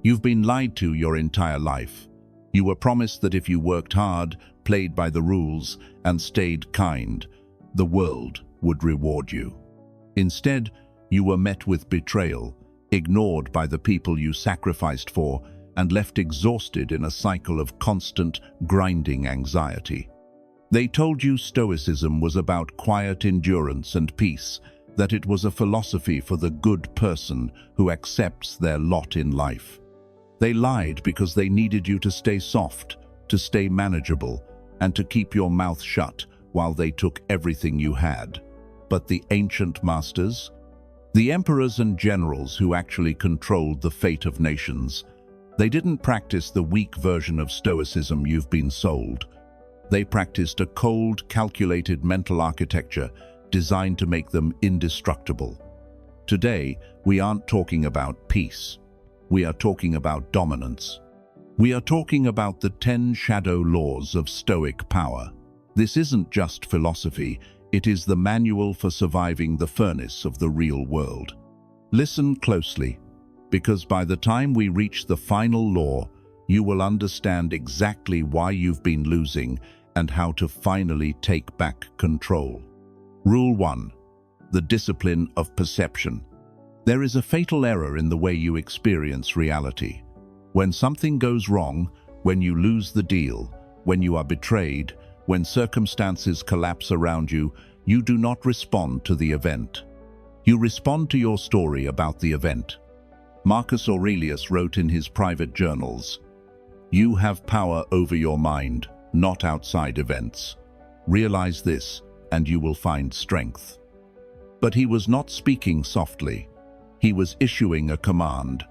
You've been lied to your entire life. You were promised that if you worked hard, played by the rules, and stayed kind, the world would reward you. Instead, you were met with betrayal, ignored by the people you sacrificed for, and left exhausted in a cycle of constant, grinding anxiety. They told you Stoicism was about quiet endurance and peace, that it was a philosophy for the good person who accepts their lot in life. They lied because they needed you to stay soft, to stay manageable, and to keep your mouth shut while they took everything you had. But the ancient masters, the emperors and generals who actually controlled the fate of nations, they didn't practice the weak version of Stoicism you've been sold. They practiced a cold, calculated mental architecture designed to make them indestructible. Today, we aren't talking about peace. We are talking about dominance. We are talking about the 10 shadow laws of Stoic power. This isn't just philosophy, it is the manual for surviving the furnace of the real world. Listen closely, because by the time we reach the final law, you will understand exactly why you've been losing and how to finally take back control. Rule 1. The discipline of perception. There is a fatal error in the way you experience reality. When something goes wrong, when you lose the deal, when you are betrayed, when circumstances collapse around you, you do not respond to the event. You respond to your story about the event. Marcus Aurelius wrote in his private journals, "You have power over your mind, not outside events. Realize this, and you will find strength." But he was not speaking softly. He was issuing a command.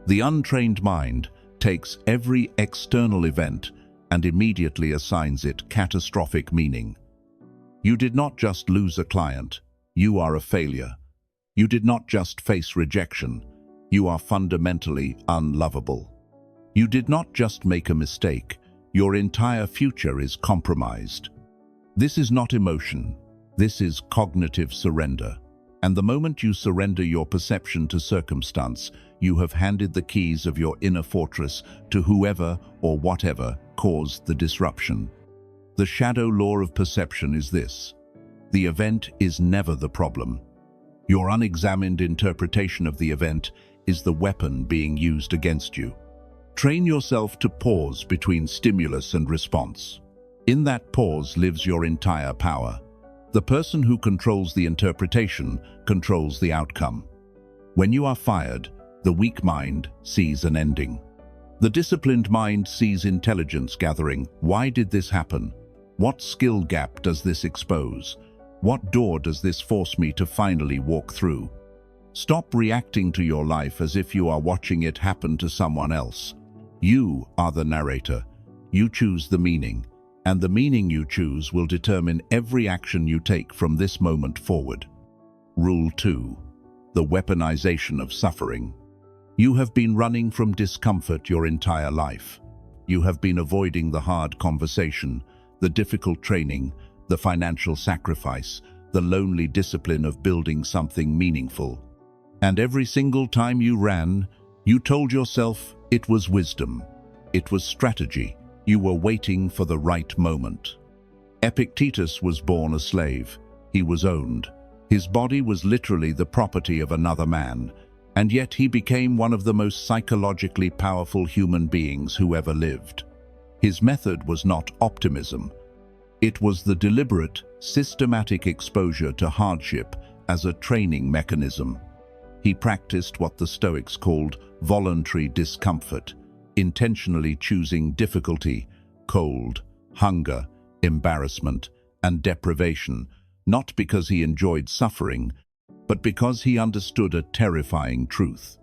The untrained mind takes every external event and immediately assigns it catastrophic meaning. You did not just lose a client, you are a failure. You did not just face rejection, you are fundamentally unlovable. You did not just make a mistake, your entire future is compromised. This is not emotion, this is cognitive surrender. And the moment you surrender your perception to circumstance, you have handed the keys of your inner fortress to whoever or whatever caused the disruption. The shadow law of perception is this: the event is never the problem. Your unexamined interpretation of the event is the weapon being used against you. Train yourself to pause between stimulus and response. In that pause lives your entire power. The person who controls the interpretation controls the outcome. When you are fired, the weak mind sees an ending. The disciplined mind sees intelligence gathering. Why did this happen? What skill gap does this expose? What door does this force me to finally walk through? Stop reacting to your life as if you are watching it happen to someone else. You are the narrator. You choose the meaning, and the meaning you choose will determine every action you take from this moment forward. Rule 2. The weaponization of suffering. You have been running from discomfort your entire life. You have been avoiding the hard conversation, the difficult training, the financial sacrifice, the lonely discipline of building something meaningful. And every single time you ran, you told yourself it was wisdom, it was strategy, you were waiting for the right moment. Epictetus was born a slave. He was owned. His body was literally the property of another man, and yet he became one of the most psychologically powerful human beings who ever lived. His method was not optimism. It was the deliberate, systematic exposure to hardship as a training mechanism. He practiced what the Stoics called voluntary discomfort, intentionally choosing difficulty, cold, hunger, embarrassment, and deprivation, not because he enjoyed suffering, but because he understood a terrifying truth.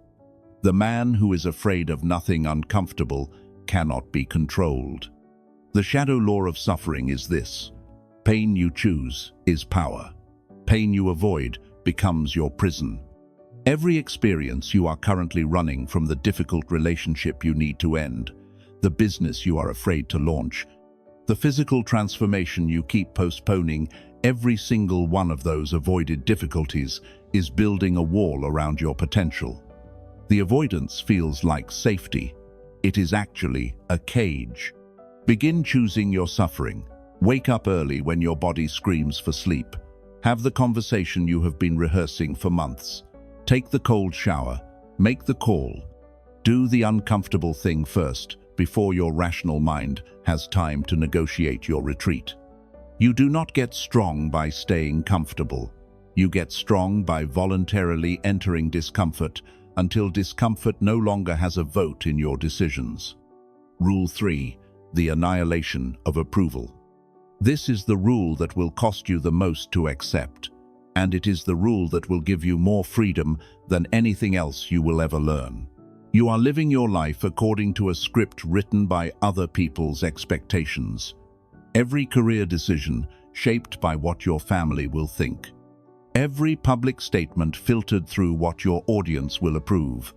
The man who is afraid of nothing uncomfortable cannot be controlled. The shadow law of suffering is this: pain you choose is power. Pain you avoid becomes your prison. Every experience you are currently running, from the difficult relationship you need to end, the business you are afraid to launch, the physical transformation you keep postponing, every single one of those avoided difficulties is building a wall around your potential. The avoidance feels like safety. It is actually a cage. Begin choosing your suffering. Wake up early when your body screams for sleep. Have the conversation you have been rehearsing for months. Take the cold shower. Make the call. Do the uncomfortable thing first, before your rational mind has time to negotiate your retreat. You do not get strong by staying comfortable. You get strong by voluntarily entering discomfort until discomfort no longer has a vote in your decisions. Rule 3. The annihilation of approval. This is the rule that will cost you the most to accept, and it is the rule that will give you more freedom than anything else you will ever learn. You are living your life according to a script written by other people's expectations. Every career decision shaped by what your family will think. Every public statement filtered through what your audience will approve.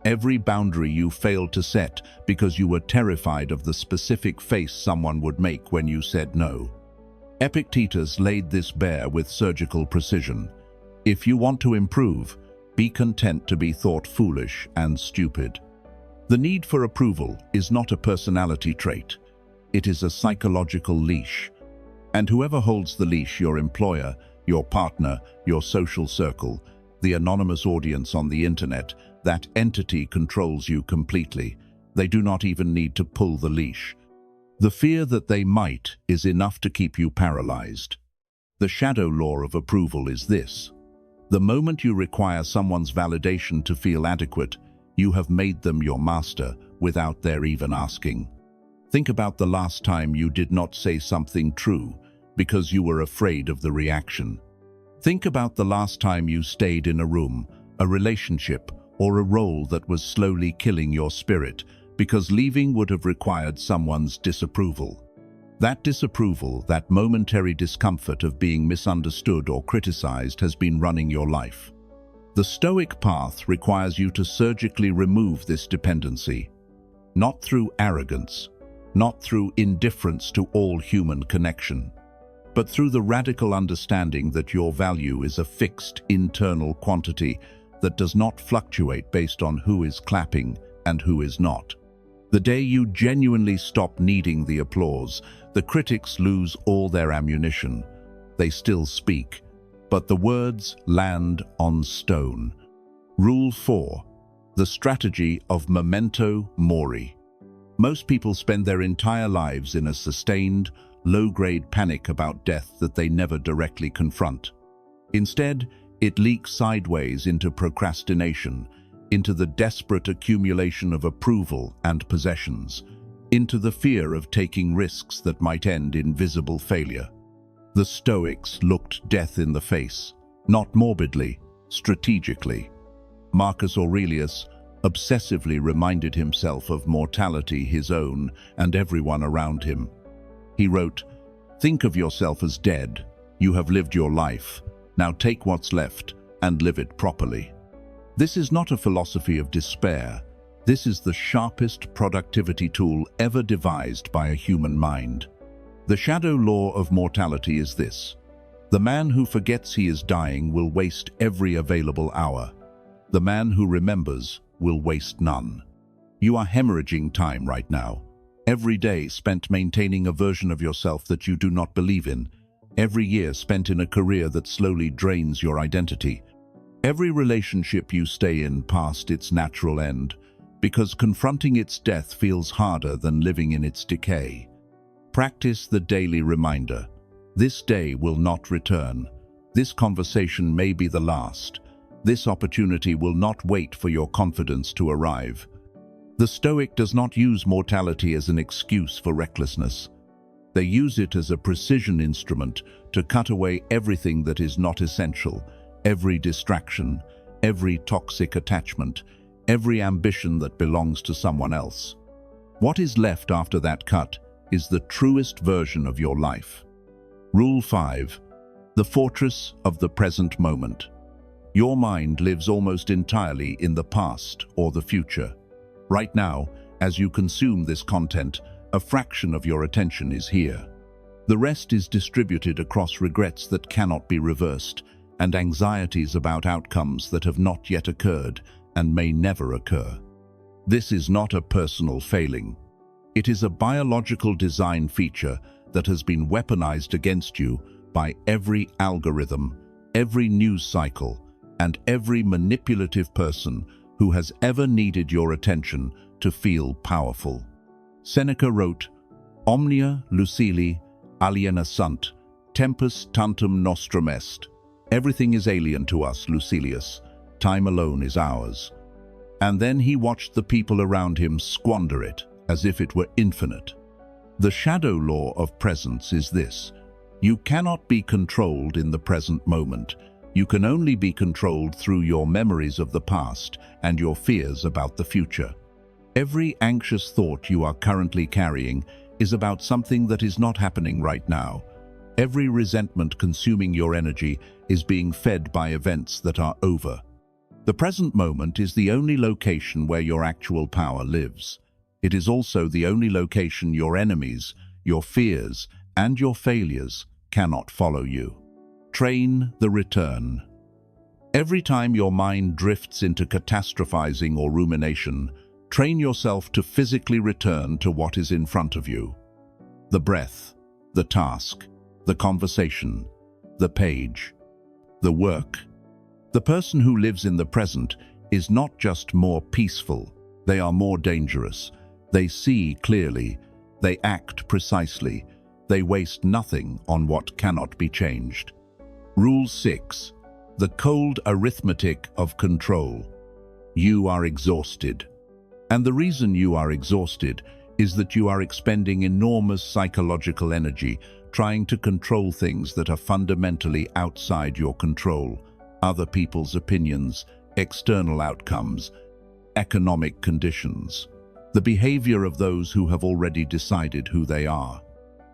Every boundary you failed to set because you were terrified of the specific face someone would make when you said no. Epictetus laid this bare with surgical precision. If you want to improve, be content to be thought foolish and stupid. The need for approval is not a personality trait. It is a psychological leash. And whoever holds the leash, your employer, your partner, your social circle, the anonymous audience on the internet, that entity controls you completely. They do not even need to pull the leash. The fear that they might is enough to keep you paralyzed. The shadow law of approval is this. The moment you require someone's validation to feel adequate, you have made them your master without their even asking. Think about the last time you did not say something true because you were afraid of the reaction. Think about the last time you stayed in a room, a relationship, or a role that was slowly killing your spirit because leaving would have required someone's disapproval. That disapproval, that momentary discomfort of being misunderstood or criticized has been running your life. The Stoic path requires you to surgically remove this dependency, not through arrogance, not through indifference to all human connection, but through the radical understanding that your value is a fixed internal quantity that does not fluctuate based on who is clapping and who is not. The day you genuinely stop needing the applause, the critics lose all their ammunition. They still speak, but the words land on stone. Rule 4. The strategy of memento mori. Most people spend their entire lives in a sustained, low-grade panic about death that they never directly confront. Instead, it leaks sideways into procrastination, into the desperate accumulation of approval and possessions, into the fear of taking risks that might end in visible failure. The Stoics looked death in the face, not morbidly, strategically. Marcus Aurelius obsessively reminded himself of mortality, his own and everyone around him. He wrote, "Think of yourself as dead. You have lived your life. Now take what's left and live it properly." This is not a philosophy of despair. This is the sharpest productivity tool ever devised by a human mind. The shadow law of mortality is this. The man who forgets he is dying will waste every available hour. The man who remembers will waste none. You are hemorrhaging time right now. Every day spent maintaining a version of yourself that you do not believe in. Every year spent in a career that slowly drains your identity. Every relationship you stay in past its natural end, because confronting its death feels harder than living in its decay. Practice the daily reminder. This day will not return. This conversation may be the last. This opportunity will not wait for your confidence to arrive. The Stoic does not use mortality as an excuse for recklessness. They use it as a precision instrument to cut away everything that is not essential, every distraction, every toxic attachment, every ambition that belongs to someone else. What is left after that cut is the truest version of your life. Rule 5. The fortress of the present moment. Your mind lives almost entirely in the past or the future. Right now, as you consume this content, a fraction of your attention is here. The rest is distributed across regrets that cannot be reversed, and anxieties about outcomes that have not yet occurred, and may never occur. This is not a personal failing. It is a biological design feature that has been weaponized against you by every algorithm, every news cycle, and every manipulative person who has ever needed your attention to feel powerful. Seneca wrote, "Omnia lucili aliena sunt, tempus tantum nostrum est." Everything is alien to us, Lucilius. Time alone is ours. And then he watched the people around him squander it as if it were infinite. The shadow law of presence is this: you cannot be controlled in the present moment. You can only be controlled through your memories of the past and your fears about the future. Every anxious thought you are currently carrying is about something that is not happening right now. Every resentment consuming your energy is being fed by events that are over. The present moment is the only location where your actual power lives. It is also the only location your enemies, your fears, and your failures cannot follow you. Train the return. Every time your mind drifts into catastrophizing or rumination, train yourself to physically return to what is in front of you. The breath, the task, the conversation, the page, the work. The person who lives in the present is not just more peaceful, they are more dangerous. They see clearly, they act precisely, they waste nothing on what cannot be changed. Rule 6. The cold arithmetic of control. You are exhausted. And the reason you are exhausted is that you are expending enormous psychological energy trying to control things that are fundamentally outside your control. Other people's opinions, external outcomes, economic conditions, the behavior of those who have already decided who they are.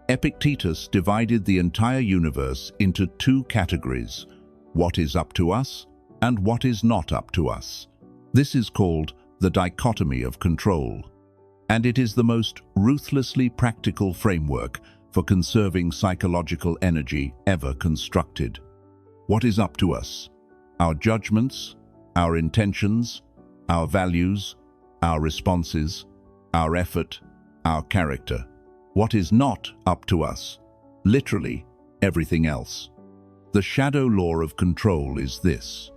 Epictetus divided the entire universe into two categories: what is up to us and what is not up to us. This is called the dichotomy of control, and it is the most ruthlessly practical framework for conserving psychological energy ever constructed. What is up to us? Our judgments, our intentions, our values, our responses, our effort, our character. What is not up to us? Literally, everything else. The shadow law of control is this: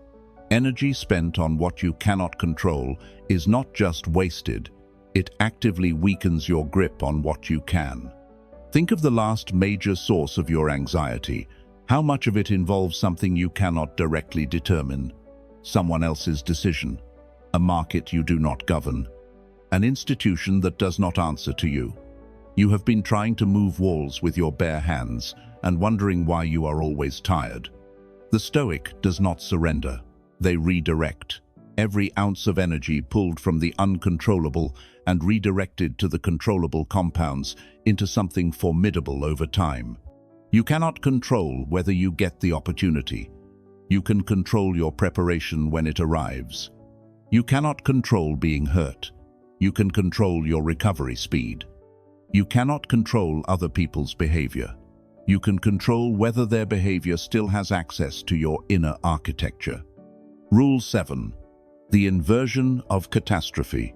energy spent on what you cannot control is not just wasted, it actively weakens your grip on what you can. Think of the last major source of your anxiety. How much of it involves something you cannot directly determine? Someone else's decision, a market you do not govern, an institution that does not answer to you. You have been trying to move walls with your bare hands and wondering why you are always tired. The Stoic does not surrender. They redirect. Every ounce of energy pulled from the uncontrollable and redirected to the controllable compounds into something formidable over time. You cannot control whether you get the opportunity. You can control your preparation when it arrives. You cannot control being hurt. You can control your recovery speed. You cannot control other people's behavior. You can control whether their behavior still has access to your inner architecture. Rule 7. The inversion of catastrophe.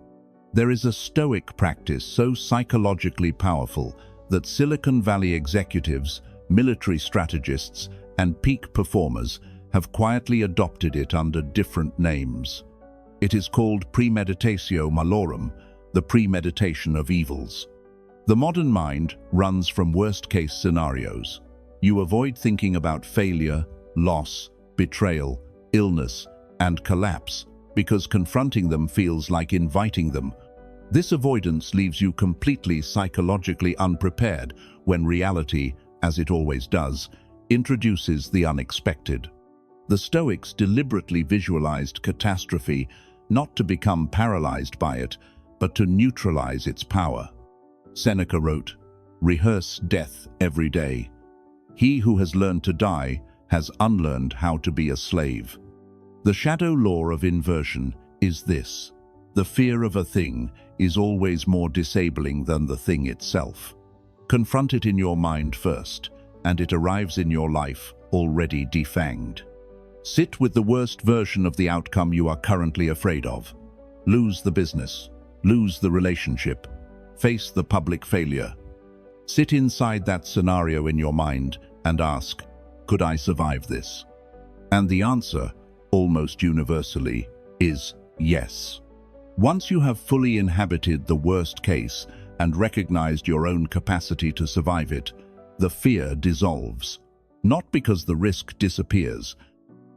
There is a Stoic practice so psychologically powerful that Silicon Valley executives, military strategists, and peak performers have quietly adopted it under different names. It is called premeditatio malorum, the premeditation of evils. The modern mind runs from worst-case scenarios. You avoid thinking about failure, loss, betrayal, illness, and collapse because confronting them feels like inviting them. This avoidance leaves you completely psychologically unprepared when reality, as it always does, introduces the unexpected. The Stoics deliberately visualized catastrophe not to become paralyzed by it, but to neutralize its power. Seneca wrote, "Rehearse death every day. He who has learned to die has unlearned how to be a slave." The shadow law of inversion is this: the fear of a thing is always more disabling than the thing itself. Confront it in your mind first, and it arrives in your life already defanged. Sit with the worst version of the outcome you are currently afraid of. Lose the business. Lose the relationship. Face the public failure. Sit inside that scenario in your mind and ask, could I survive this? And the answer, almost universally, is yes. Once you have fully inhabited the worst case and recognized your own capacity to survive it, the fear dissolves. Not because the risk disappears,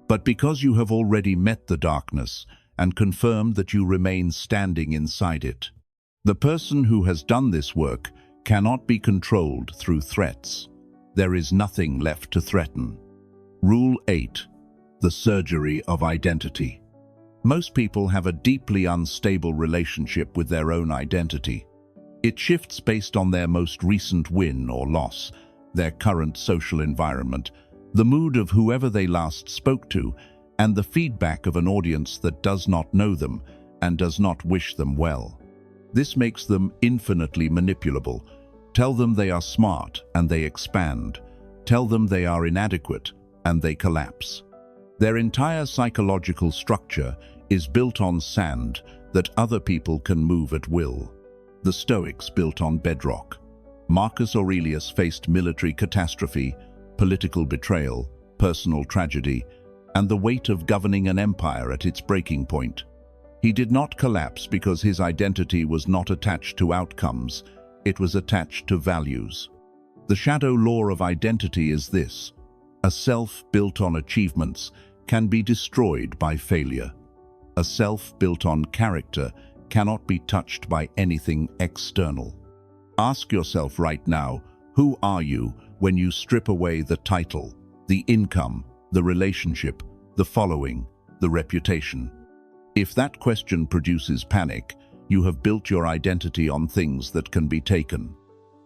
but because you have already met the darkness and confirmed that you remain standing inside it. The person who has done this work cannot be controlled through threats. There is nothing left to threaten. Rule 8. The surgery of identity. Most people have a deeply unstable relationship with their own identity. It shifts based on their most recent win or loss, their current social environment, the mood of whoever they last spoke to, and the feedback of an audience that does not know them and does not wish them well. This makes them infinitely manipulable. Tell them they are smart and they expand. Tell them they are inadequate and they collapse. Their entire psychological structure is built on sand that other people can move at will. The Stoics built on bedrock. Marcus Aurelius faced military catastrophe, political betrayal, personal tragedy, and the weight of governing an empire at its breaking point. He did not collapse because his identity was not attached to outcomes, it was attached to values. The shadow law of identity is this: a self built on achievements can be destroyed by failure. A self built on character cannot be touched by anything external. Ask yourself right now, who are you when you strip away the title, the income, the relationship, the following, the reputation? If that question produces panic, you have built your identity on things that can be taken.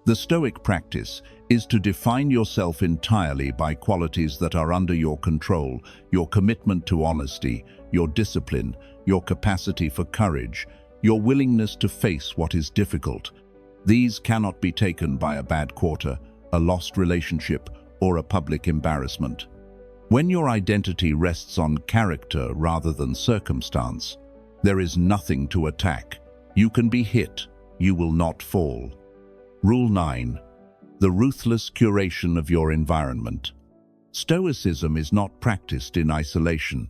The Stoic practice is to define yourself entirely by qualities that are under your control, your commitment to honesty, your discipline, your capacity for courage, your willingness to face what is difficult. These cannot be taken by a bad quarter, a lost relationship, or a public embarrassment. When your identity rests on character rather than circumstance, there is nothing to attack. You can be hit, you will not fall. Rule 9. The ruthless curation of your environment. Stoicism is not practiced in isolation.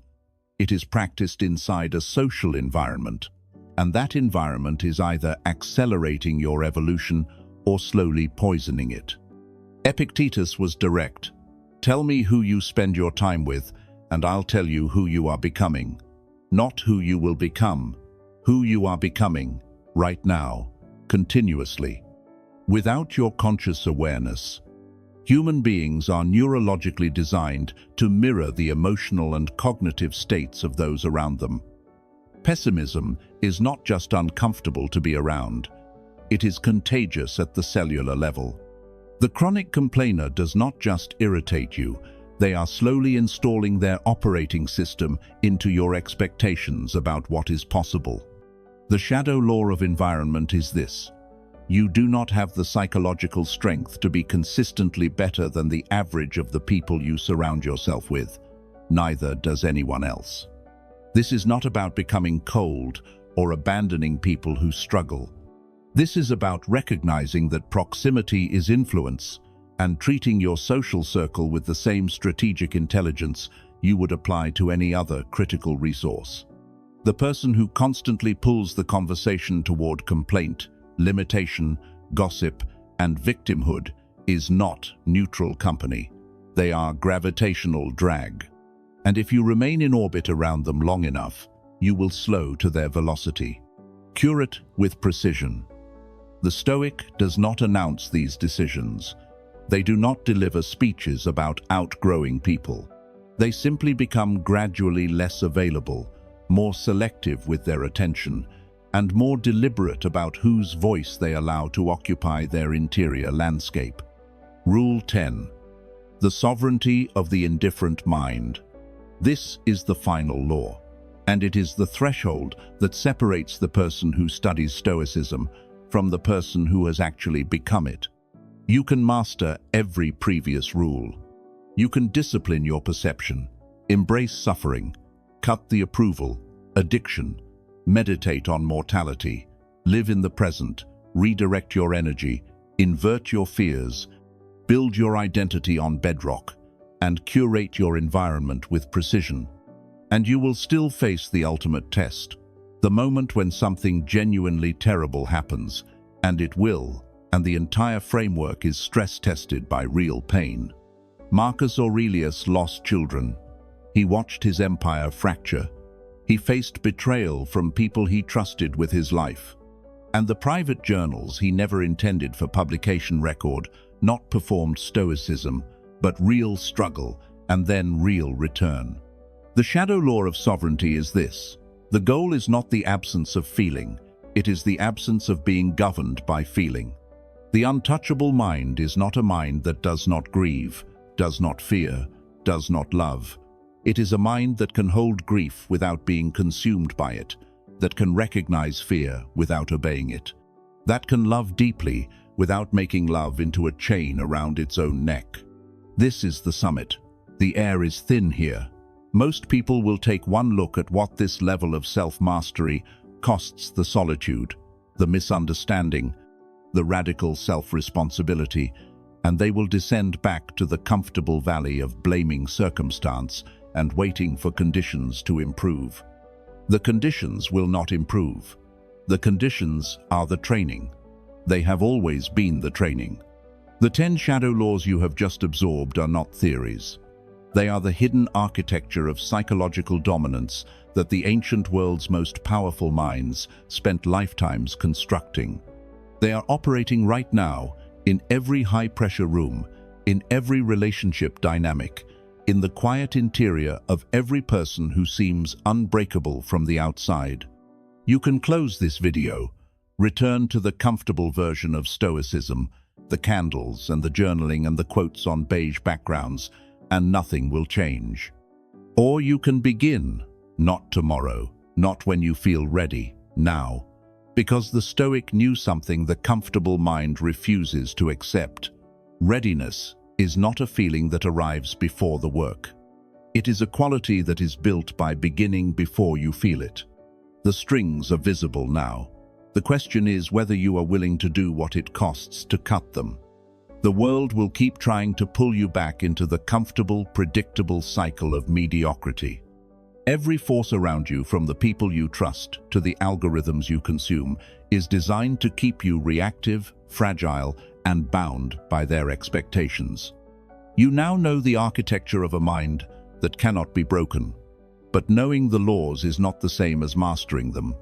It is practiced inside a social environment, and that environment is either accelerating your evolution or slowly poisoning it. Epictetus was direct. Tell me who you spend your time with, and I'll tell you who you are becoming. Not who you will become, who you are becoming, right now, continuously. Without your conscious awareness, human beings are neurologically designed to mirror the emotional and cognitive states of those around them. Pessimism is not just uncomfortable to be around, it is contagious at the cellular level. The chronic complainer does not just irritate you, they are slowly installing their operating system into your expectations about what is possible. The shadow law of environment is this: you do not have the psychological strength to be consistently better than the average of the people you surround yourself with. Neither does anyone else. This is not about becoming cold or abandoning people who struggle. This is about recognizing that proximity is influence and treating your social circle with the same strategic intelligence you would apply to any other critical resource. The person who constantly pulls the conversation toward complaint, limitation, gossip, and victimhood is not neutral company. They are gravitational drag. And if you remain in orbit around them long enough, you will slow to their velocity. Cure it with precision. The Stoic does not announce these decisions. They do not deliver speeches about outgrowing people. They simply become gradually less available, more selective with their attention, and more deliberate about whose voice they allow to occupy their interior landscape. Rule 10. The sovereignty of the indifferent mind. This is the final law, and it is the threshold that separates the person who studies Stoicism from the person who has actually become it. You can master every previous rule. You can discipline your perception. Embrace suffering, cut the approval, addiction, meditate on mortality, live in the present, redirect your energy, invert your fears, build your identity on bedrock, and curate your environment with precision. And you will still face the ultimate test, the moment when something genuinely terrible happens, and it will, and the entire framework is stress-tested by real pain. Marcus Aurelius lost children. He watched his empire fracture. He faced betrayal from people he trusted with his life. And the private journals he never intended for publication record not performed stoicism, but real struggle and then real return. The shadow law of sovereignty is this: the goal is not the absence of feeling, it is the absence of being governed by feeling. The untouchable mind is not a mind that does not grieve, does not fear, does not love. It is a mind that can hold grief without being consumed by it, that can recognize fear without obeying it, that can love deeply without making love into a chain around its own neck. This is the summit. The air is thin here. Most people will take one look at what this level of self-mastery costs: the solitude, the misunderstanding, the radical self-responsibility, and they will descend back to the comfortable valley of blaming circumstance and waiting for conditions to improve. The conditions will not improve. The conditions are the training. They have always been the training. The 10 shadow laws you have just absorbed are not theories. They are the hidden architecture of psychological dominance that the ancient world's most powerful minds spent lifetimes constructing. They are operating right now in every high-pressure room, in every relationship dynamic, in the quiet interior of every person who seems unbreakable from the outside. You can close this video, return to the comfortable version of Stoicism, the candles and the journaling and the quotes on beige backgrounds, and nothing will change. Or you can begin, not tomorrow, not when you feel ready, now. Because the Stoic knew something the comfortable mind refuses to accept. Readiness is not a feeling that arrives before the work. It is a quality that is built by beginning before you feel it. The strings are visible now. The question is whether you are willing to do what it costs to cut them. The world will keep trying to pull you back into the comfortable, predictable cycle of mediocrity. Every force around you, from the people you trust to the algorithms you consume, is designed to keep you reactive, fragile, and bound by their expectations. You now know the architecture of a mind that cannot be broken, but knowing the laws is not the same as mastering them.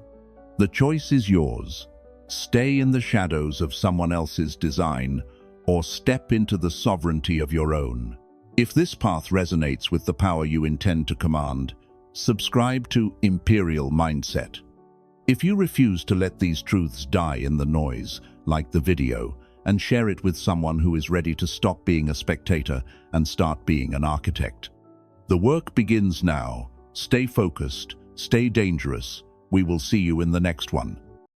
The choice is yours. Stay in the shadows of someone else's design, or step into the sovereignty of your own. If this path resonates with the power you intend to command, subscribe to ImperialMindset. If you refuse to let these truths die in the noise, like the video, and share it with someone who is ready to stop being a spectator and start being an architect. The work begins now. Stay focused, stay dangerous. We will see you in the next one.